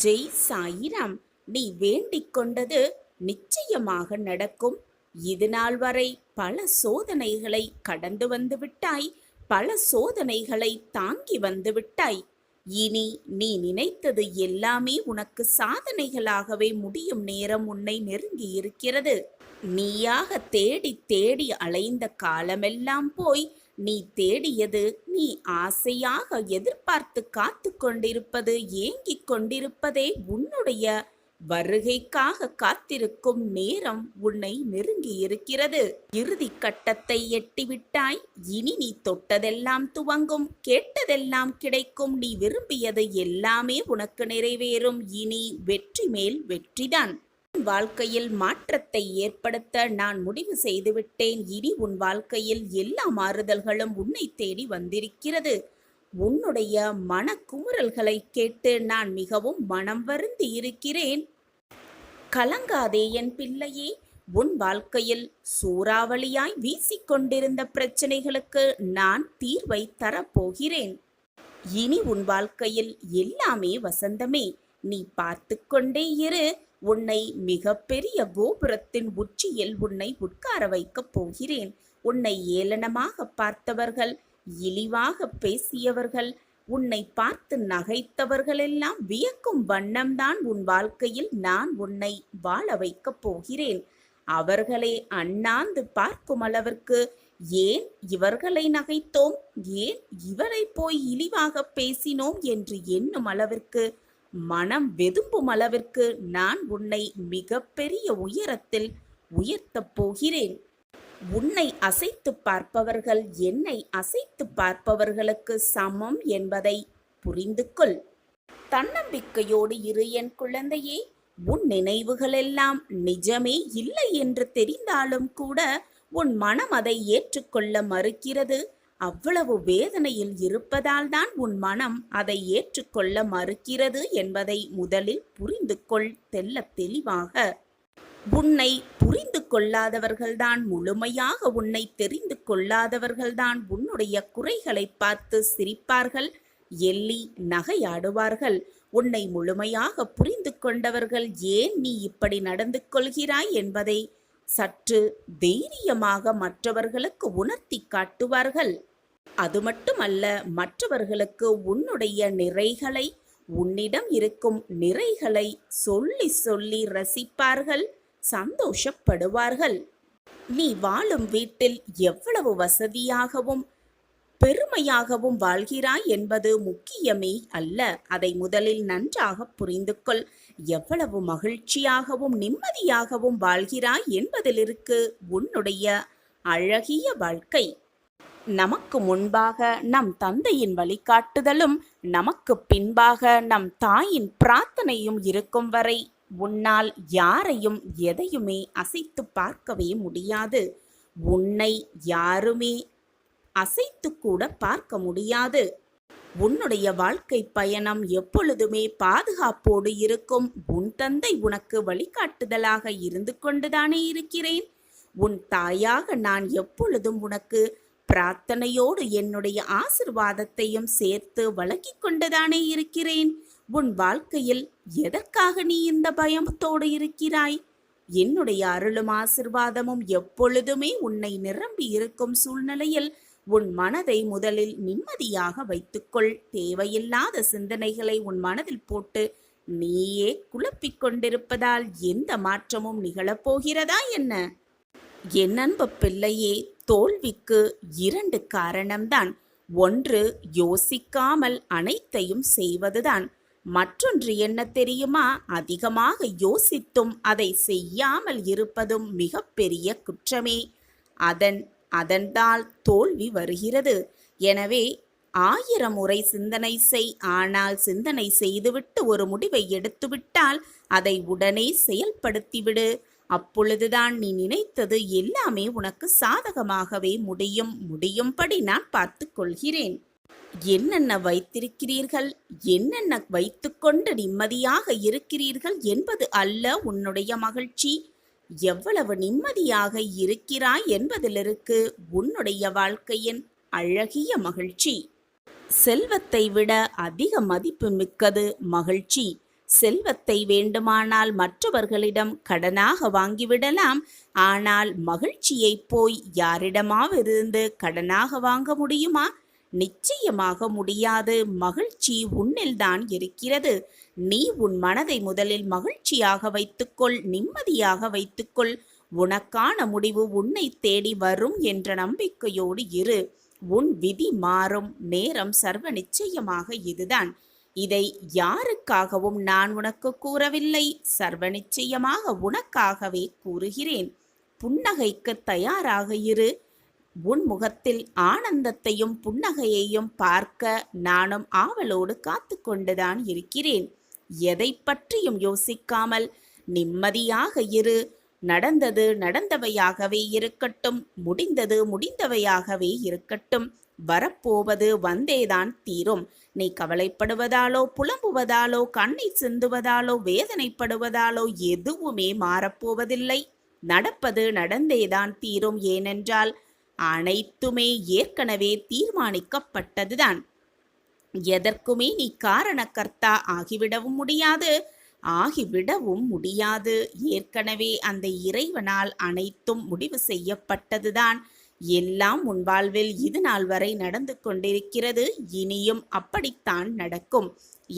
ஜெய் சாயிராம். நீ வேண்டிக் கொண்டது நிச்சயமாக நடக்கும். இது நாள் வரை பல சோதனைகளை கடந்து வந்து விட்டாய். பல சோதனைகளை தாங்கி வந்து விட்டாய். இனி நீ நினைத்தது எல்லாமே உனக்கு சாதனைகளாகவே முடியும் நேரம் உன்னை நெருங்கி இருக்கிறது. நீயாக தேடி தேடி அலைந்த காலமெல்லாம் போய் நீ தேடியது, நீ ஆசையாக எதிர்பார்த்து காத்து கொண்டிருப்பது, ஏங்கிக் கொண்டிருப்பதே உன்னுடைய வருகைக்காக காத்திருக்கும் நேரம் உன்னை நெருங்கி இருக்கிறது. இறுதி கட்டத்தை எட்டிவிட்டாய். இனி நீ தொட்டதெல்லாம் துவங்கும், கேட்டதெல்லாம் கிடைக்கும். நீ விரும்பியது எல்லாமே உனக்கு நிறைவேறும். இனி வெற்றி மேல் வெற்றிதான். வாழ்க்கையில் மாற்றத்தை ஏற்படுத்த நான் முடிவு செய்துவிட்டேன். இனி உன் வாழ்க்கையில் எல்லா மாறுதல்களும் உன்னை தேடி வந்திருக்கிறது. உன்னுடைய மனக்குமுறல்களை கேட்டு நான் மிகவும் மனம் வருந்தி இருக்கிறேன். கலங்காதே என் பிள்ளையே. உன் வாழ்க்கையில் சூறாவளியாய் வீசிக்கொண்டிருந்த பிரச்சனைகளுக்கு நான் தீர்வை தரப்போகிறேன். இனி உன் வாழ்க்கையில் எல்லாமே வசந்தமே. நீ பார்த்து கொண்டே இரு. உன்னை மிகப்பெரிய கோபுரத்தின் உச்சியில் உன்னை உட்கார வைக்கப் போகிறேன். உன்னை ஏளனமாக பார்த்தவர்கள், இழிவாக பேசியவர்கள், உன்னை பார்த்து நகைத்தவர்களெல்லாம் வியக்கும் வண்ணம்தான் உன் வாழ்க்கையில் நான் உன்னை வாழ வைக்கப் போகிறேன். அவர்களை அண்ணாந்து பார்க்கும் அளவிற்கு, ஏன் இவர்களை நகைத்தோம், ஏன் இவரை போய் இழிவாக பேசினோம் என்று எண்ணும் அளவிற்கு, மனம் வெதும்பும் அளவிற்கு நான் உன்னை மிகப்பெரிய உயரத்தில் உயர்த்தப் போகிறேன். உன்னை அசைத்து பார்ப்பவர்கள் என்னை அசைத்து பார்ப்பவர்களுக்கு சமம் என்பதை புரிந்து கொள். தன்னம்பிக்கையோடு இரு என் குழந்தையே. உன் நினைவுகளெல்லாம் நிஜமே இல்லை என்று தெரிந்தாலும் கூட உன் மனம் அதை ஏற்றுக்கொள்ள மறுக்கிறது. அவ்வளவு வேதனையில் இருப்பதால் தான் உன் மனம் அதை ஏற்றுக்கொள்ள மறுக்கிறது என்பதை முதலில் புரிந்து கொள். தெல்ல தெளிவாக உன்னை புரிந்து கொள்ளாதவர்கள்தான், முழுமையாக உன்னை தெரிந்து கொள்ளாதவர்கள்தான் உன்னுடைய குறைகளை பார்த்து சிரிப்பார்கள், எள்ளி நகையாடுவார்கள். உன்னை முழுமையாக புரிந்து கொண்டவர்கள் ஏன் நீ இப்படி நடந்து கொள்கிறாய் என்பதை சற்று தைரியமாக மற்றவர்களுக்கு உணர்த்தி காட்டுவார்கள். அது மட்டுமல்ல, மற்றவர்களுக்கு உன்னுடைய நிறைகளை, உன்னிடம் இருக்கும் நிறைகளை சொல்லி சொல்லி ரசிப்பார்கள், சந்தோஷப்படுவார்கள். நீ வாழும் வீட்டில் எவ்வளவு வசதியாகவும் பெருமையாகவும் வாழ்கிறாய் என்பது முக்கியமே அல்ல. அதை முதலில் நன்றாக புரிந்து கொள். எவ்வளவு மகிழ்ச்சியாகவும் நிம்மதியாகவும் வாழ்கிறாய் என்பதில் இருக்கு உன்னுடைய அழகிய வாழ்க்கை. நமக்கு முன்பாக நம் தந்தையின் வழிகாட்டுதலும், நமக்கு பின்பாக நம் தாயின் பிரார்த்தனையும் இருக்கும் வரை உன்னால் யாரையும் எதையுமே அசைத்து பார்க்கவே முடியாது. உன்னை யாருமே அசைத்து கூட பார்க்க முடியாது. உன்னுடைய வாழ்க்கை பயணம் எப்பொழுதுமே பாதுகாப்போடு இருக்கும். உன் தந்தை உனக்கு வழிகாட்டுதலாக இருந்து கொண்டுதானே இருக்கிறேன். உன் தாயாக நான் எப்பொழுதும் உனக்கு பிரார்த்தனையோடு என்னுடைய ஆசிர்வாதத்தையும் சேர்த்து வழங்கிக் கொண்டுதானே இருக்கிறேன். உன் வாழ்க்கையில் எதற்காக நீ இந்த பயத்தோடு இருக்கிறாய்? என்னுடைய அருளும் ஆசிர்வாதமும் எப்பொழுதுமே உன்னை நிரம்பி இருக்கும் சூழ்நிலையில் உன் மனதை முதலில் நிம்மதியாக வைத்துக்கொள். தேவையில்லாத சிந்தனைகளை உன் மனதில் போட்டு நீயே குழப்பிக் கொண்டிருப்பதால் எந்த மாற்றமும் நிகழப்போகிறதா என்ன? என் அன்பு பிள்ளையே, தோல்விக்கு 2 காரணம்தான். ஒன்று, யோசிக்காமல் அனைத்தையும் செய்வதுதான். மற்றொன்று என்ன தெரியுமா? அதிகமாக யோசித்தும் அதை செய்யாமல் இருப்பதும் மிகப்பெரிய குற்றமே. அதனால் தோல்வி வருகிறது. எனவே 1000 முறை சிந்தனை செய். ஆனால் சிந்தனை செய்துவிட்டு ஒரு முடிவை எடுத்துவிட்டால் அதை உடனே செயல்படுத்திவிடு. அப்பொழுதுதான் நீ நினைத்தது எல்லாமே உனக்கு சாதகமாகவே முடியும்படி நான் பார்த்து கொள்கிறேன். என்னென்ன வைத்திருக்கிறீர்கள், என்னென்ன வைத்துக்கொண்டு நிம்மதியாக இருக்கிறீர்கள் என்பது அல்ல உன்னுடைய மகிழ்ச்சி. எவ்வளவு நிம்மதியாக இருக்கிறாய் என்பதிலிருக்கு உன்னுடைய வாழ்க்கையின் அழகிய மகிழ்ச்சி. செல்வத்தை விட அதிக மதிப்பு மிக்கது மகிழ்ச்சி. செல்வத்தை வேண்டுமானால் மற்றவர்களிடம் கடனாக வாங்கிவிடலாம். ஆனால் மகிழ்ச்சியை போய் யாரிடமாவிருந்து கடனாக வாங்க முடியுமா? நிச்சயமாக முடியாது. மகிழ்ச்சி உன்னில்தான் இருக்கிறது. நீ உன் மனதை முதலில் மகிழ்ச்சியாக வைத்துக்கொள், நிம்மதியாக வைத்துக்கொள். உனக்கான முடிவு உன்னை தேடி வரும் என்ற நம்பிக்கையோடு இரு. உன் விதி மாறும் நேரம் சர்வ நிச்சயமாக இதுதான். இதை யாருக்காகவும் நான் உனக்கு கூறவில்லை, சர்வ நிச்சயமாக உனக்காகவே கூறுகிறேன். புன்னகைக்கு தயாராக இரு. உன் முகத்தில் ஆனந்தத்தையும் புன்னகையையும் பார்க்க நானும் ஆவலோடு காத்து கொண்டுதான் இருக்கிறேன். எதை பற்றியும் யோசிக்காமல் நிம்மதியாக இரு. நடந்தது நடந்தவையாகவே இருக்கட்டும், முடிந்தது முடிந்தவையாகவே இருக்கட்டும். வரப்போவது வந்தேதான் தீரும். நீ கவலைப்படுவதாலோ புலம்புவதாலோ கண்ணை சிந்துவதாலோ வேதனைப்படுவதாலோ எதுவுமே மாறப்போவதில்லை. நடப்பது நடந்தேதான் தீரும். ஏனென்றால் அனைத்துமே ஏற்கனவே தீர்மானிக்கப்பட்டதுதான். எதற்குமே நீ காரணக்கர்த்தா ஆகிவிடவும் முடியாது, ஆகிவிடவும் முடியாது. ஏற்கனவே அந்த இறைவனால் அனைத்தும் முடிவு செய்யப்பட்டதுதான். எல்லாம் உன் வாழ்வில் இது நாள் வரை நடந்து கொண்டிருக்கிறது, இனியும் அப்படித்தான் நடக்கும்.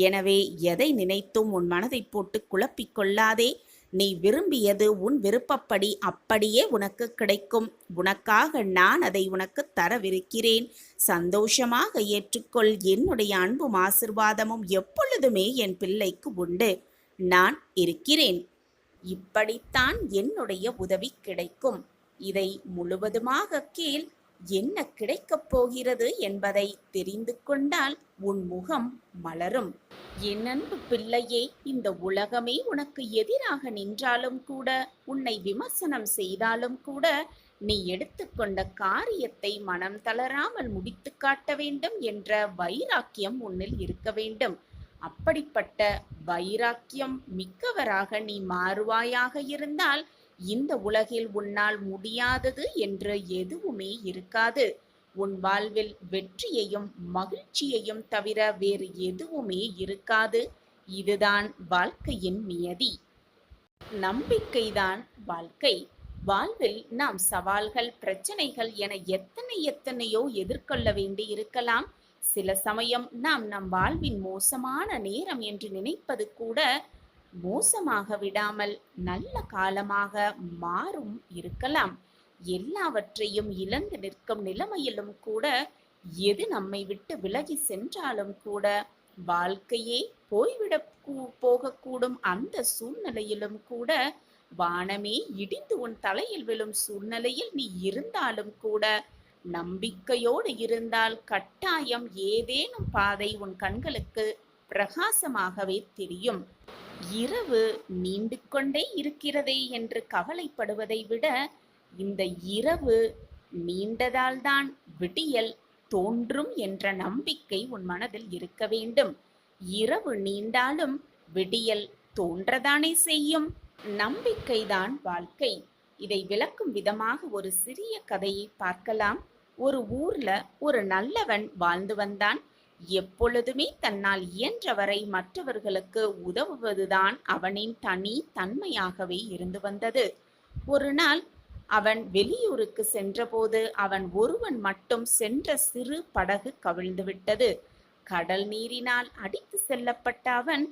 எனவே எதை நினைத்தும் உன் மனதை போட்டு குழப்பிக் கொள்ளாதே. நீ விரும்பியது உன் விருப்பப்படி அப்படியே உனக்கு கிடைக்கும். உனக்காக நான் அதை உனக்கு தரவிருக்கிறேன். சந்தோஷமாக ஏற்றுக்கொள். என்னுடைய அன்பும் ஆசிர்வாதமும் எப்பொழுதுமே என் பிள்ளைக்கு உண்டு. நான் இருக்கிறேன். இப்படித்தான் என்னுடைய உதவி கிடைக்கும். இதை முழுவதுமாக கேள். என்ன கிடைக்கப் போகிறது என்பதை தெரிந்து கொண்டால் உன் முகம் மலரும். என் அன்பு பிள்ளையே, இந்த உலகமே உனக்கு எதிராக நின்றாலும் கூட, உன்னை விமர்சனம் செய்தாலும் கூட, நீ எடுத்துக்கொண்ட காரியத்தை மனம் தளராமல் முடித்து காட்ட வேண்டும் என்ற வைராக்கியம் உன்னில் இருக்க வேண்டும். அப்படிப்பட்ட வைராக்கியம் மிக்கவராக நீ மாறுவாயாக இருந்தால் இந்த உலகில் உன்னால் முடியாதது என்று எதுவுமே இருக்காது. உன் வாழ்வில் வெற்றியையும் மகிழ்ச்சியையும் தவிர வேறு எதுவுமே இருக்காது. இதுதான் வாழ்க்கையின் நியதி. நம்பிக்கைதான் வாழ்க்கை. வாழ்வில் நாம் சவால்கள், பிரச்சனைகள் என எத்தனையோ எதிர்கொள்ள வேண்டி இருக்கலாம். சில சமயம் நாம் நம் வாழ்வின் மோசமான நேரம் என்று நினைப்பது கூட மோசமாக விடாமல் நல்ல காலமாக மாறும் இருக்கலாம். எல்லாவற்றையும் இழந்து நிற்கும் நிலைமையிலும் கூட, எது நம்மை விட்டு விலகி சென்றாலும் கூட, வாழ்க்கையே போய்விட போகக்கூடும் அந்த சூழ்நிலையிலும் கூட, வானமே இடிந்து உன் தலையில் விழும் சூழ்நிலையில் நீ இருந்தாலும் கூட, நம்பிக்கையோடு இருந்தால் கட்டாயம் ஏதேனும் பாதை உன் கண்களுக்கு பிரகாசமாகவே தெரியும். இரவு நீண்டு கொண்டே இருக்கிறதே என்று கவலைப்படுவதை விட, இந்த இரவு நீண்டதால்தான் விடியல் தோன்றும் என்ற நம்பிக்கை உன் மனதில் இருக்க வேண்டும். இரவு நீண்டாலும் விடியல் தோன்றதானே செய்யும். நம்பிக்கைதான் வாழ்க்கை. இதை விளக்கும் விதமாக ஒரு சிறிய கதையை பார்க்கலாம். ஒரு ஊர்ல ஒரு நல்லவன் வாழ்ந்து வந்தான். எப்பொழுதுமே தன்னால் இயன்றவரை மற்றவர்களுக்கு உதவுவதுதான் அவனின் தனி தன்மையாகவே இருந்து வந்தது. ஒரு நாள் அவன் வெளியூருக்கு சென்றபோது அவன் ஒருவன் மட்டும் சென்ற சிறு படகு கவிழ்ந்துவிட்டது. கடல் நீரினால் அடித்து செல்லப்பட்ட அவன்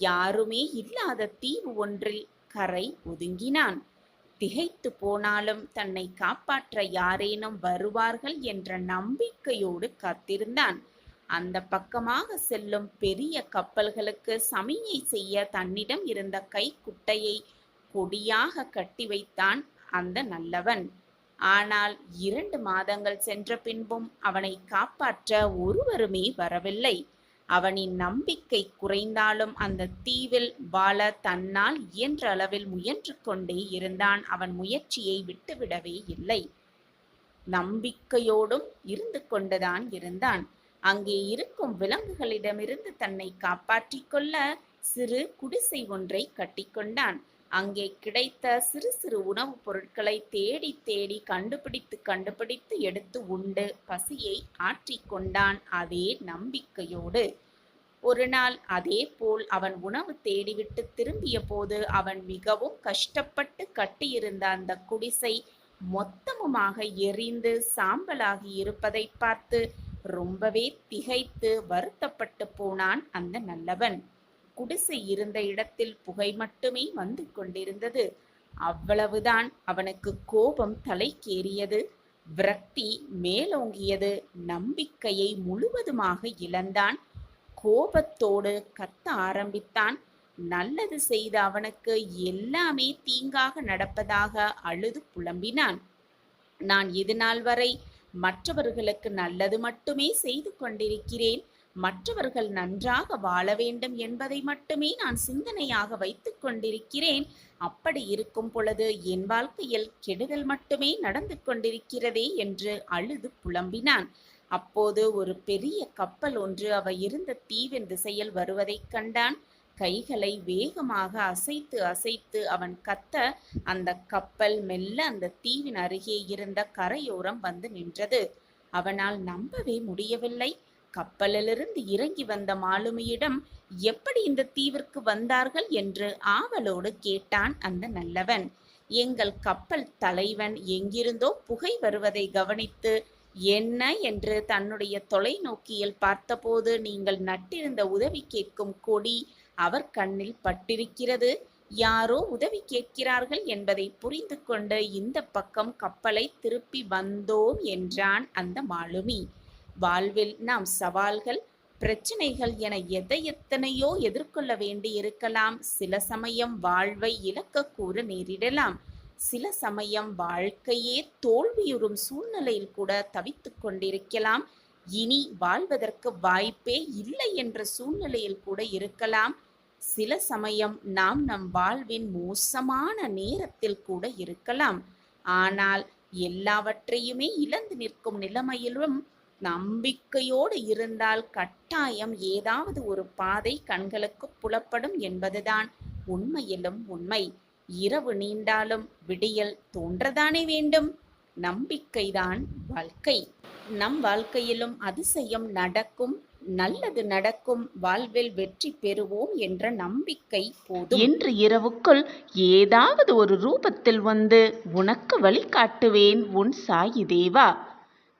யாருமே இல்லாத தீவு ஒன்றில் கரை ஒதுங்கினான். திகைத்து போனாலும் தன்னை காப்பாற்ற யாரேனும் வருவார்கள் என்ற நம்பிக்கையோடு காத்திருந்தான். அந்த பக்கமாக செல்லும் பெரிய கப்பல்களுக்கு சமிஞை செய்ய தன்னிடம் இருந்த கைக்குட்டையை கொடியாக கட்டி வைத்தான் அந்த நல்லவன். ஆனால் 2 மாதங்கள் சென்ற பின்பும் அவனை காப்பாற்ற ஒருவருமே வரவில்லை. அவனின் நம்பிக்கை குறைந்தாலும் அந்த தீவில் வாழ தன்னால் இயன்ற அளவில் முயன்று கொண்டே இருந்தான். அவன் முயற்சியை விட்டுவிடவே இல்லை. நம்பிக்கையோடும் இருந்து கொண்டுதான் இருந்தான். அங்கே இருக்கும் விலங்குகளிடமிருந்து தன்னை காப்பாற்றிக் கொள்ள சிறு குடிசை ஒன்றை கட்டிக்கொண்டான். அங்கே கிடைத்த சிறு சிறு உணவுப் பொருட்களை தேடி தேடி கண்டுபிடித்து எடுத்து உண்டு பசியை ஆற்றிக்கொண்டான். அதே நம்பிக்கையோடு. ஒரு நாள் அதே போல் அவன் உணவு தேடிவிட்டு திரும்பிய போது அவன் மிகவும் கஷ்டப்பட்டு கட்டியிருந்த அந்த குடிசை மொத்தமுமாக எரிந்து சாம்பலாகி இருப்பதை பார்த்து ரொம்பவே திகைத்து வருத்தப்பட்டு போனான் அந்த நல்லவன். குடிசை இருந்த இடத்தில் புகை மட்டுமே வந்து கொண்டிருந்தது. அவ்வளவுதான் அவனுக்கு கோபம் தலைக்கேறியது. விரக்தி மேலோங்கியது. நம்பிக்கையை முழுவதுமாக இழந்தான். கோபத்தோடு கத்த ஆரம்பித்தான். நல்லது செய்த அவனுக்கு எல்லாமே தீங்காக நடப்பதாக அழுது புலம்பினான். நான் இதுநாள் வரை மற்றவர்களுக்கு நல்லது மட்டுமே செய்து கொண்டிருக்கிறேன். மற்றவர்கள் நன்றாக வாழ வேண்டும் என்பதை மட்டுமே நான் சிந்தனையாக வைத்துக் கொண்டிருக்கிறேன். அப்படி இருக்கும் பொழுது என் வாழ்க்கையில் கெடுதல் மட்டுமே நடந்து கொண்டிருக்கிறதே என்று அழுது புலம்பினான். அப்போது ஒரு பெரிய கப்பல் ஒன்று அவ இருந்த தீவின் திசையில் வருவதைக் கண்டான். கைகளை வேகமாக அசைத்து அசைத்து அவன் கத்த அந்த கப்பல் மெல்ல அந்த தீவின் அருகே இருந்த கரையோரம் வந்து நின்றது. அவனால் நம்பவே முடியவில்லை. கப்பலிலிருந்து இறங்கி வந்த மாலுமியிடம் எப்படி இந்த தீவிற்கு வந்தார்கள் என்று ஆவலோடு கேட்டான் அந்த நல்லவன். எங்கள் கப்பல் தலைவன் எங்கிருந்தோ புகை வருவதை கவனித்து என்ன என்று தன்னுடைய தொலைநோக்கியில் பார்த்தபோது நீங்கள் நட்டிருந்த உதவி கேட்கும் கொடி அவர் கண்ணில் பட்டிருக்கிறது. யாரோ உதவி கேட்கிறார்கள் என்பதை புரிந்து கொண்டு இந்த பக்கம் கப்பலை திருப்பி வந்தோம் என்றான் அந்த மாலுமி. வாழ்வில் நாம் சவால்கள், பிரச்சனைகள் என எத்தனையோ எதிர்கொள்ள வேண்டி இருக்கலாம். சில சமயம் வாழ்வை இழக்க கூற நேரிடலாம். சில சமயம் வாழ்க்கையே தோல்வியுறும் சூழ்நிலையில் கூட தவித்துக் கொண்டிருக்கலாம். இனி வாழ்வதற்கு வாய்ப்பே இல்லை என்ற சூழ்நிலையில் கூட இருக்கலாம். சில சமயம் நாம் நம் வாழ்வின் மோசமான நேரத்தில் கூட இருக்கலாம். ஆனால் எல்லாவற்றையுமே இழந்து நிற்கும் நிலைமையிலும் நம்பிக்கையோடு இருந்தால் கட்டாயம் ஏதாவது ஒரு பாதை கண்களுக்கு புலப்படும் என்பதுதான் உண்மையிலும் உண்மை. இரவு நீண்டாலும் விடியல் தோன்றதானே வேண்டும். நம்பிக்கைதான் வாழ்க்கை. நம் வாழ்க்கையிலும் அதிசயம் நடக்கும், நல்லது நடக்கும், வாழ்வில் வெற்றி பெறுவோம் என்ற நம்பிக்கை போதும். இன்று இரவுக்குள் ஏதாவது ஒரு ரூபத்தில் வந்து உனக்கு வழிகாட்டுவேன் உன் சாயி தேவா.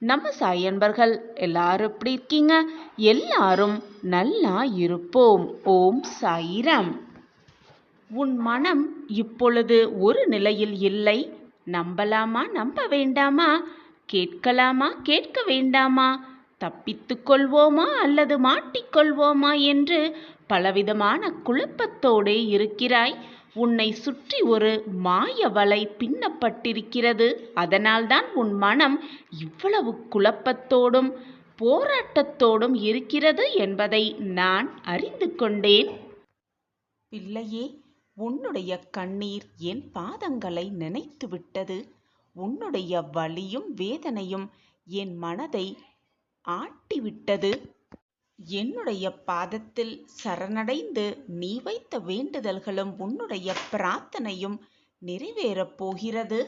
நம்ம சாய் அன்பர்கள் எல்லாரும் எப்படி இருக்கீங்க? எல்லாரும் நல்லா இருப்போம். ஓம் சாயிராம். உன் மனம் இப்பொழுது ஒரு நிலையில் இல்லை. நம்பலாமா நம்ப வேண்டாமா? கேட்கலாமா கேட்க வேண்டாமா? தப்பித்து கொள்வோமா அல்லது மாட்டிக்கொள்வோமா என்று பலவிதமான குழப்பத்தோடே இருக்கிறாய். உன்னை சுற்றி ஒரு மாய வலை பின்னப்பட்டிருக்கிறது. அதனால்தான் உன் மனம் இவ்வளவு குழப்பத்தோடும் போராட்டத்தோடும் இருக்கிறது என்பதை நான் அறிந்து கொண்டேன். பிள்ளையே, உன்னுடைய கண்ணீர் என் பாதங்களை நினைத்து விட்டது. உன்னுடைய வலியும் வேதனையும் என் மனதை ஆட்டிவிட்டது. என்னுடைய பாதத்தில் சரணடைந்து நீ வைத்த வேண்டுதல்களும் உன்னுடைய பிரார்த்தனையும் நிறைவேறப் போகிறது.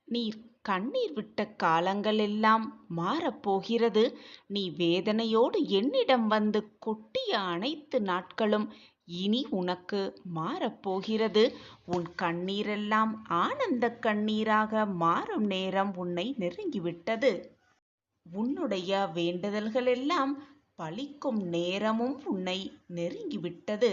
நீர் கண்ணீர் விட்ட காலங்கள் எல்லாம் மாறப்போகிறது. நீ வேதனையோடு என்னிடம் வந்து கொட்டிய அனைத்து நாட்களும் இனி உனக்கு மாறப்போகிறது. உன் கண்ணீரெல்லாம் ஆனந்த கண்ணீராக மாறும் நேரம் உன்னை நெருங்கிவிட்டது. உன்னுடைய வேண்டுதல்கள் எல்லாம் பலிக்கும் நேரமும் உன்னை நெருங்கிவிட்டது.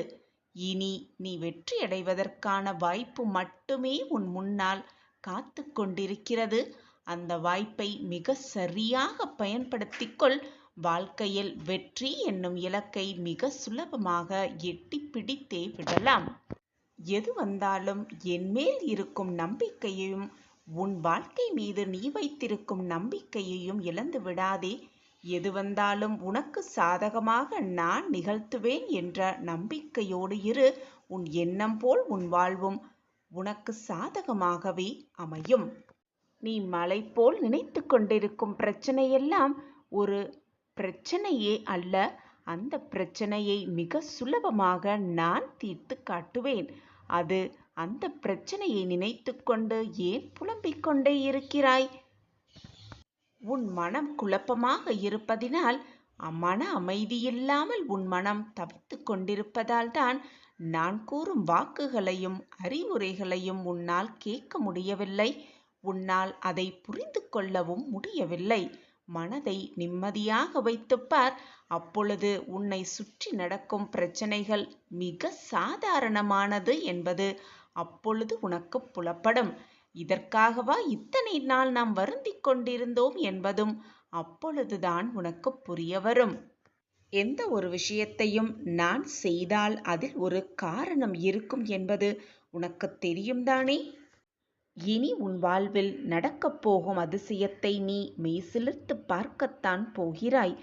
இனி நீ வெற்றியடைவதற்கான வாய்ப்பு மட்டுமே உன் முன்னால் காத்து கொண்டிருக்கிறது. அந்த வாய்ப்பை மிக சரியாக பயன்படுத்திக்கொள். வாழ்க்கையில் வெற்றி என்னும் இலக்கை மிக சுலபமாக எட்டி பிடித்தே விடலாம். எது வந்தாலும் என் மேல் இருக்கும் நம்பிக்கையையும் உன் வாழ்க்கை மீது நீ வைத்திருக்கும் நம்பிக்கையையும் இழந்து விடாதே. எது வந்தாலும் உனக்கு சாதகமாக நான் நிகழ்த்துவேன் என்ற நம்பிக்கையோடு இரு. உன் எண்ணம் போல் உன் வாழ்வும் உனக்கு சாதகமாகவே அமையும். நீ மலை போல் நினைத்து கொண்டிருக்கும் பிரச்சனையெல்லாம் ஒரு பிரச்சனையே அல்ல. அந்த பிரச்சனையை மிக சுலபமாக நான் தீர்த்து காட்டுவேன். அந்த பிரச்சனையை நினைத்து கொண்டு ஏன் புலம்பிக் கொண்டே இருக்கிறாய்? உன் மனம் குழப்பமாக இருப்பதினால் மன அமைதியில்லாமல் உன் மனம் தவித்து கொண்டிருப்பதால் தான் நான் கூறும் வாக்குகளையும் அறிவுரைகளையும் உன்னால் கேட்க முடியவில்லை. உன்னால் அதை புரிந்து கொள்ளவும் முடியவில்லை. மனதை நிம்மதியாக வைத்துப்பார். அப்பொழுது உன்னை சுற்றி நடக்கும் பிரச்சனைகள் மிக சாதாரணமானது என்பது அப்பொழுது உனக்கு புலப்படும். இதற்காகவா இத்தனை நாள் நாம் வருந்திக் கொண்டிருந்தோம் என்பதும் அப்பொழுதுதான் உனக்கு புரிய வரும். எந்த ஒரு விஷயத்தையும் நான் செய்தால் அதில் ஒரு காரணம் இருக்கும் என்பது உனக்கு தெரியும் தானே? இனி உன் வாழ்வில் நடக்கப் போகும் அதிசயத்தை நீ மெய்சிலிர்த்து பார்க்கத்தான் போகிறாய்.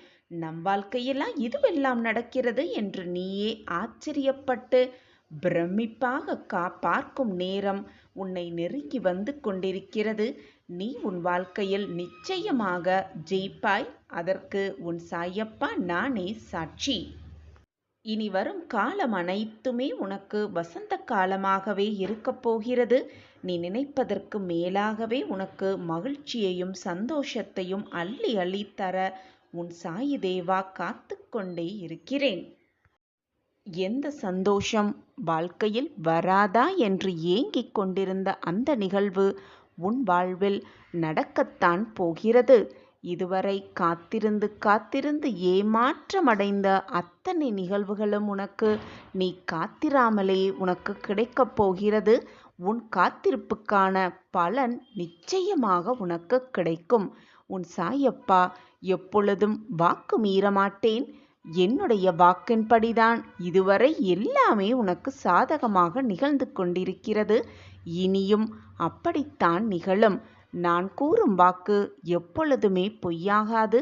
நம் வாழ்க்கையெல்லாம் இதுவெல்லாம் நடக்கிறது என்று நீயே ஆச்சரியப்பட்டு பிரமிப்பாக பார்க்கும் நேரம் உன்னை நெருங்கி வந்து கொண்டிருக்கிறது. நீ உன் வாழ்க்கையில் நிச்சயமாக ஜெயிப்பாய். அதற்கு உன் சாயப்பா நானே சாட்சி. இனி வரும் காலம் அனைத்துமே உனக்கு வசந்த காலமாகவே இருக்கப் போகிறது. நீ நினைப்பதற்கு மேலாகவே உனக்கு மகிழ்ச்சியையும் சந்தோஷத்தையும் அள்ளி அள்ளி தர உன் சாயி தேவா காத்து கொண்டே இருக்கிறேன். எந்த சந்தோஷம் வாழ்க்கையில் வராதா என்று ஏங்கிக் கொண்டிருந்த அந்த நிகழ்வு உன் வாழ்வில் நடக்கத்தான் போகிறது. இதுவரை காத்திருந்து காத்திருந்து ஏமாற்றமடைந்த அத்தனை நிகழ்வுகளும் உனக்கு நீ காத்திராமலே உனக்கு கிடைக்கப் போகிறது. உன் காத்திருப்புக்கான பலன் நிச்சயமாக உனக்கு கிடைக்கும். உன் சாயப்பா எப்பொழுதும் வாக்கு மீறமாட்டேன். என்னுடைய வாக்கின்படிதான் இதுவரை எல்லாமே உனக்கு சாதகமாக நிகழ்ந்து கொண்டிருக்கிறது. இனியும் அப்படித்தான் நிகழும். நான் கூறும் வாக்கு எப்பொழுதுமே பொய்யாகாது.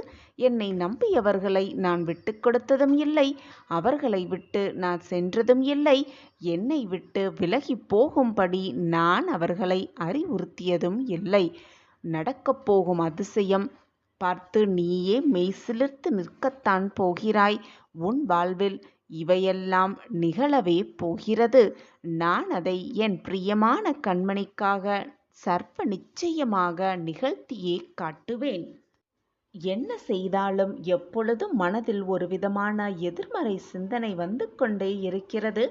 என்னை நம்பியவர்களை நான் விட்டு கொடுத்ததும் இல்லை. அவர்களை விட்டு நான் சென்றதும் இல்லை. என்னை விட்டு விலகி போகும்படி நான் அவர்களை அறிவுறுத்தியதும் இல்லை. நடக்கப் போகும் அதிசயம் பார்த்து நீயே மெய்சிலிர்த்து நிற்கத்தான் போகிறாய். உன் வாழ்வில் இவையெல்லாம் நிகழவே போகிறது. நான் அதை என் பிரியமான கண்மணிக்காக சர்வ நிச்சயமாக நிகழ்த்தியே காட்டுவேன். என்ன செய்தாலும் எப்பொழுதும் மனதில் ஒரு விதமான எதிர்மறை சிந்தனை வந்து கொண்டே இருக்கிறது.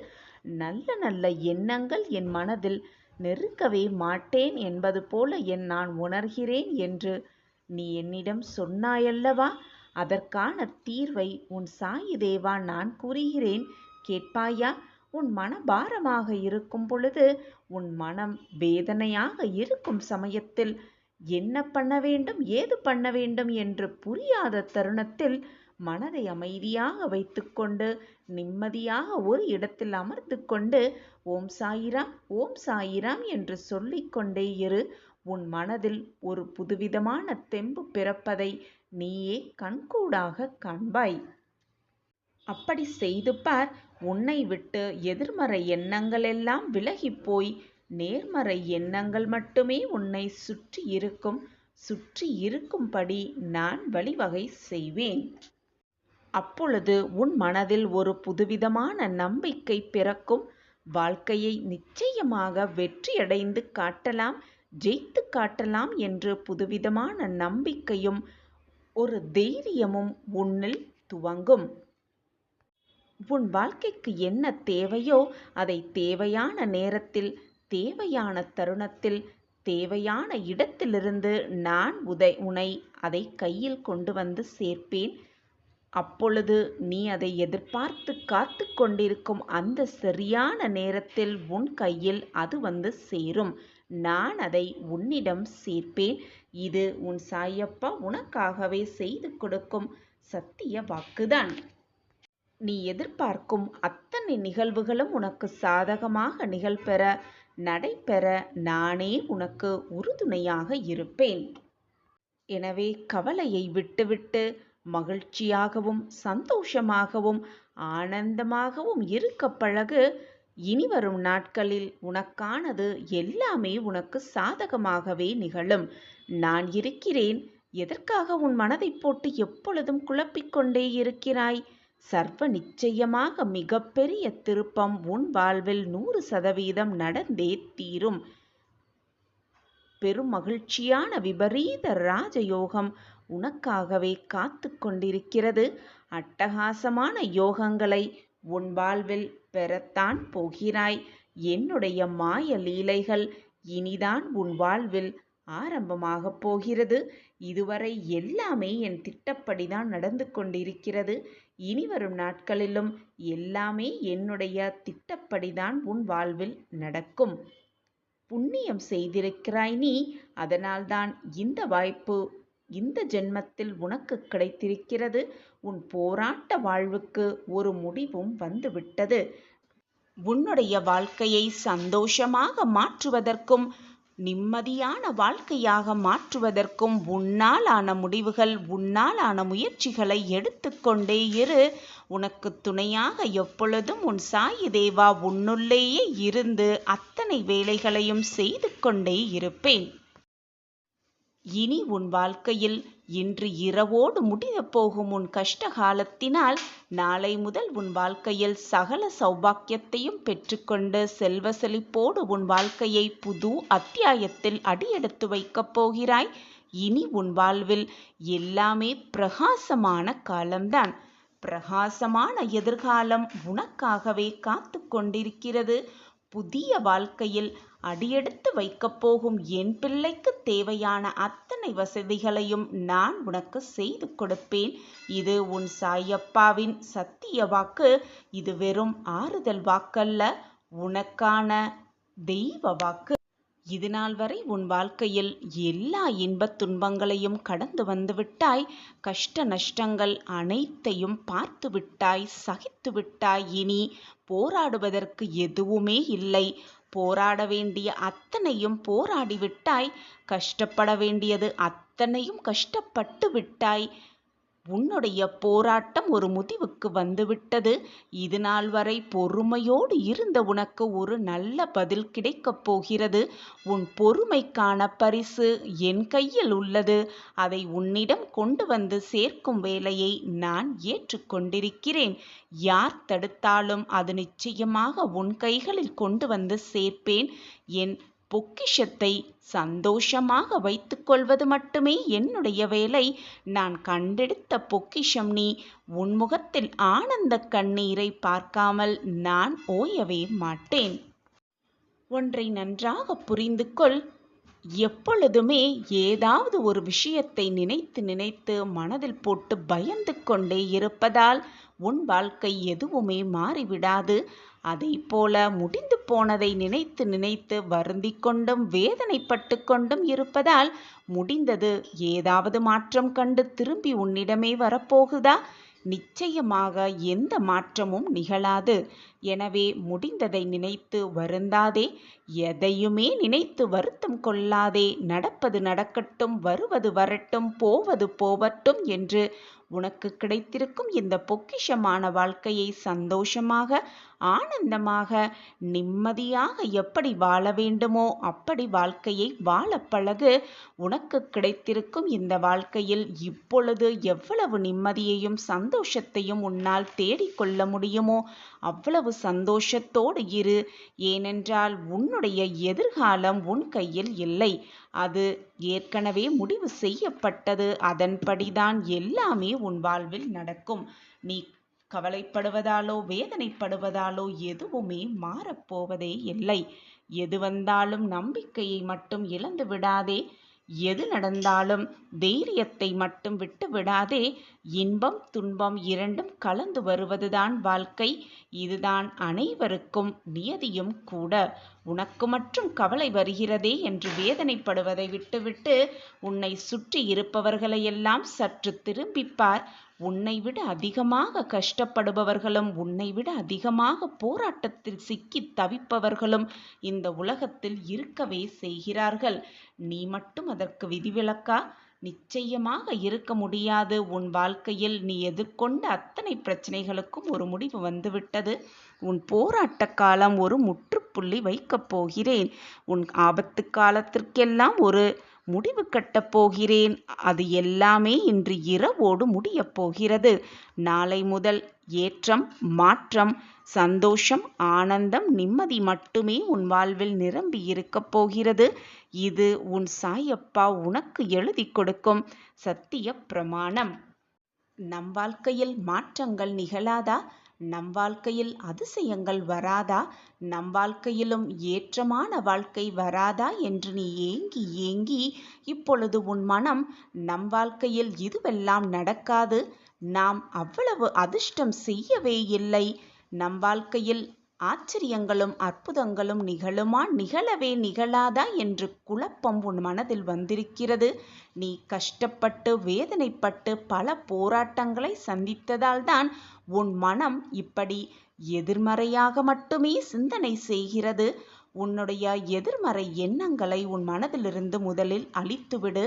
நல்ல நல்ல எண்ணங்கள் என் மனதில் நெருங்கவே மாட்டேன் என்பது போல நான் உணர்கிறேன் என்று நீ என்னிடம் சொன்னாயல்லவா? அதற்கான தீர்வை உன் சாயி தேவா நான் கூறுகிறேன். கேட்பாயா? உன் மனபாரமாக இருக்கும் பொழுது, உன் மனம் வேதனையாக இருக்கும் சமயத்தில் என்ன பண்ண வேண்டும் ஏது பண்ண வேண்டும் என்று புரியாத தருணத்தில் மனதை அமைதியாக வைத்துக்கொண்டு நிம்மதியாக ஒரு இடத்தில் அமர்ந்து கொண்டு ஓம் சாயிராம் ஓம் சாயிராம் என்று சொல்லிக்கொண்டே இரு. உன் மனதில் ஒரு புதுவிதமான தெம்பு பிறப்பதை நீயே கண்கூடாக காண்பாய். அப்படி செய்து பார். உன்னை விட்டு எதிர்மறை எண்ணங்கள் எல்லாம் விலகி போய் நேர்மறை எண்ணங்கள் மட்டுமே உன்னை சுற்றி இருக்கும்படி நான் வழிவகை செய்வேன். அப்பொழுது உன் மனதில் ஒரு புதுவிதமான நம்பிக்கை பிறக்கும். வாழ்க்கையை நிச்சயமாக வெற்றியடைந்து காட்டலாம், ஜெயித்து காட்டலாம் என்று புதுவிதமான நம்பிக்கையும் ஒரு தைரியமும் உன்னில் துவங்கும். உன் வாழ்க்கைக்கு என்ன தேவையோ அதை தேவையான நேரத்தில், தேவையான தருணத்தில், தேவையான இடத்திலிருந்து நான் உன்னை அதை கையில் கொண்டு வந்து சேர்ப்பேன். அப்பொழுது நீ அதை எதிர்பார்த்து காத்து கொண்டிருக்கும் அந்த சரியான நேரத்தில் உன் கையில் அது வந்து சேரும். நான் அதை உன்னிடம் சேர்ப்பேன். இது உன் சாயப்பா உனக்காகவே செய்து கொடுக்கும் சத்திய வாக்குதான். நீ எதிர்பார்க்கும் அத்தனை நிகழ்வுகளும் உனக்கு சாதகமாக நிகழ்பெற நடைபெற நானே உனக்கு உறுதுணையாக இருப்பேன். எனவே கவலையை விட்டுவிட்டு மகிழ்ச்சியாகவும் சந்தோஷமாகவும் ஆனந்தமாகவும் இருக்க பழகு. இனிவரும் நாட்களில் உனக்கானது எல்லாமே உனக்கு சாதகமாகவே நிகழும். நான் இருக்கிறேன். எதற்காக உன் மனதை போட்டு எப்பொழுதும் குழப்பிக்கொண்டே இருக்கிறாய்? சர்வ நிச்சயமாக மிகப்பெரிய திருப்பம் உன் வாழ்வில் 100% நடந்தே தீரும். பெரும் மகிழ்ச்சியான விபரீத ராஜயோகம் உனக்காகவே காத்து கொண்டிருக்கிறது. அட்டகாசமான யோகங்களை உன் வாழ்வில் பெறத்தான் போகிறாய். என்னுடைய மாய லீலைகள் இனிதான் உன் வாழ்வில் ஆரம்பமாகப் போகிறது. இதுவரை எல்லாமே என் திட்டப்படிதான் நடந்து கொண்டிருக்கிறது. இனிவரும் நாட்களிலும் எல்லாமே என்னுடைய திட்டப்படிதான் உன் வாழ்வில் நடக்கும். புண்ணியம் செய்திருக்கிறாய் நீ. அதனால்தான் இந்த வாய்ப்பு இந்த ஜென்மத்தில் உனக்கு கிடைத்திருக்கிறது. உன் போராட்ட வாழ்வுக்கு ஒரு முடிவும் வந்துவிட்டது. உன்னுடைய வாழ்க்கையை சந்தோஷமாக மாற்றுவதற்கும் நிம்மதியான வாழ்க்கையாக மாற்றுவதற்கும் உன்னாலான முடிவுகள் உன்னாலான முயற்சிகளை எடுத்துக்கொண்டே இரு. உனக்கு துணையாக எப்பொழுதும் உன் சாயி தேவா உன்னுள்ளேயே இருந்து அத்தனை வேலைகளையும் செய்து கொண்டே இருப்பேன். இனி உன் வாழ்க்கையில் இன்று இரவோடு முடியப் போகும் உன் கஷ்ட காலத்தினால் நாளை முதல் உன் வாழ்க்கையில் சகல சௌபாக்கியத்தையும் பெற்றுக்கொண்டு செல்வ செழிப்போடு உன் வாழ்க்கையை புது அத்தியாயத்தில் அடியெடுத்து வைக்கப் போகிறாய். இனி உன் வாழ்வில் எல்லாமே பிரகாசமான காலம்தான். பிரகாசமான எதிர்காலம் உனக்காகவே காத்து கொண்டிருக்கிறது. புதிய வாழ்க்கையில் அடியெடுத்து வைக்கப் போகும் என் பிள்ளைக்கு தேவையான அத்தனை வசதிகளையும் நான் உனக்கு செய்து கொடுப்பேன். இது உன் சாயப்பாவின் சத்திய வாக்கு. இது வெறும் ஆறுதல் வாக்கல்ல, உனக்கான தெய்வ வாக்கு. இதுநாள் வரை உன் வாழ்க்கையில் எல்லா இன்பத் துன்பங்களையும் கடந்து வந்துவிட்டாய். கஷ்ட நஷ்டங்கள் அனைத்தையும் பார்த்து விட்டாய், சகித்து விட்டாய். இனி போராடுவதற்கு எதுவுமே இல்லை. போராட வேண்டிய அத்தனையும் போராடிவிட்டாய். கஷ்டப்பட வேண்டியது அத்தனையும் கஷ்டப்பட்டு விட்டாய். உன்னுடைய போராட்டம் ஒரு முடிவுக்கு வந்துவிட்டது. இது நாள் வரை பொறுமையோடு இருந்த உனக்கு ஒரு நல்ல பதில் கிடைக்கப் போகிறது. உன் பொறுமைக்கான பரிசு என் கையில் உள்ளது. அதை உன்னிடம் கொண்டு வந்து சேர்க்கும் வேலையை நான் ஏற்றுக்கொண்டிருக்கிறேன். யார் தடுத்தாலும் அது நிச்சயமாக உன் கைகளில் கொண்டு வந்து சேர்ப்பேன். என் பொக்கிஷத்தை சந்தோஷமாக வைத்துக்கொள்வது மட்டுமே என்னுடைய வேலை. நான் கண்டெடுத்த பொக்கிஷம் நீ. உன் முகத்தில் ஆனந்த கண்ணீரை பார்க்காமல் நான் ஓயவே மாட்டேன். ஒன்றை நன்றாக புரிந்து கொள். எப்பொழுதுமே ஏதாவது ஒரு விஷயத்தை நினைத்து நினைத்து மனதில் போட்டு பயந்து கொண்டே இருப்பதால் உன் வாழ்க்கை எதுவுமே மாறிவிடாது. அதை போல முடிந்து போனதை நினைத்து நினைத்து வருந்தி கொண்டும் வேதனைப்பட்டு கொண்டும் இருப்பதால் முடிந்தது ஏதாவது மாற்றம் கண்டு திரும்பி உன்னிடமே வரப்போகுதா? நிச்சயமாக எந்த மாற்றமும் நிகழாது. எனவே முடிந்ததை நினைத்து வருந்தாதே. எதையுமே நினைத்து வருத்தம் கொள்ளாதே. நடப்பது நடக்கட்டும், வருவது வரட்டும், போவது போவட்டும் என்று உனக்கு கிடைத்திருக்கும் இந்த பொக்கிஷமான வாழ்க்கையை சந்தோஷமாக ஆனந்தமாக நிம்மதியாக எப்படி வாழ வேண்டுமோ அப்படி வாழ்க்கையை வாழ பழகு. உனக்கு கிடைத்திருக்கும் இந்த வாழ்க்கையில் இப்பொழுது எவ்வளவு நிம்மதியையும் சந்தோஷத்தையும் உன்னால் தேடிக்கொள்ள முடியுமோ அவ்வளவு சந்தோஷத்தோடு இரு. ஏனென்றால் உன்னுடைய எதிர்காலம் உன் கையில் இல்லை. அது ஏற்கனவே முடிவு செய்யப்பட்டது. அதன்படிதான் எல்லாமே உன் வாழ்வில் நடக்கும். நீ கவலைப்படுவதாலோ வேதனைப்படுவதாலோ எதுவுமே மாறப்போவதே இல்லை. எது வந்தாலும் நம்பிக்கையை மட்டும் இழந்து விடாதே. எது நடந்தாலும் தைரியத்தை மட்டும் விட்டு விடாதே. இன்பம் துன்பம் இரண்டும் கலந்து வருவதுதான் வாழ்க்கை. இதுதான் அனைவருக்கும் நியதியும் கூட. உனக்கு மட்டும் கவலை வருகிறதே என்று வேதனைப்படுவதை விட்டுவிட்டு உன்னை சுற்றி இருப்பவர்களையெல்லாம் சற்று திரும்பிப்பார். உன்னை விட அதிகமாக கஷ்டப்படுபவர்களும் உன்னை விட அதிகமாக போராட்டத்தில் சிக்கி தவிப்பவர்களும் இந்த உலகத்தில் இருக்கவே செய்கிறார்கள். நீ மட்டும் அதற்கு விதிவிலக்கா? நிச்சயமாக இருக்க முடியாது. உன் வாழ்க்கையில் நீ எதிர்கொண்ட அத்தனை பிரச்சனைகளுக்கும் ஒரு முடிவு வந்துவிட்டது. உன் போராட்ட காலம் ஒரு முற்றுப்புள்ளி வைக்கப் போகிறேன். உன் ஆபத்து காலத்திற்கெல்லாம் ஒரு முடிவு கட்டப் போகிறேன். அது எல்லாமே இன்று இரவோடு முடியப் போகிறது. நாளை முதல் ஏற்றம், மாற்றம், சந்தோஷம், ஆனந்தம், நிம்மதி மட்டுமே உன் வாழ்வில் நிரம்பி இருக்கப் போகிறது. இது உன் சாயப்பா உனக்கு எழுதி கொடுக்கும் சத்திய பிரமாணம். நம் வாழ்க்கையில் மாற்றங்கள் நிகழாதா? நம் வாழ்க்கையில் அதிசயங்கள் வராதா? நம் வாழ்க்கையிலும் ஏற்றமான வாழ்க்கை வராதா என்று நீ ஏங்கி ஏங்கி இப்பொழுது உன் மனம் நம் வாழ்க்கையில் இதுவெல்லாம் நடக்காது, நாம் அவ்வளவு அதிர்ஷ்டம் செய்யவே இல்லை, நம் வாழ்க்கையில் ஆச்சரியங்களும் அற்புதங்களும் நிகழுமா, நிகழவே நிகழாதா என்று குழப்பம் உன் மனதில் வந்திருக்கிறது. நீ கஷ்டப்பட்டு வேதனைப்பட்டு பல போராட்டங்களை சந்தித்ததால் தான் உன் மனம் இப்படி எதிர்மறையாக மட்டுமே சிந்தனை செய்கிறது. உன்னுடைய எதிர்மறை எண்ணங்களை உன் மனதிலிருந்து முதலில் அழித்துவிடு.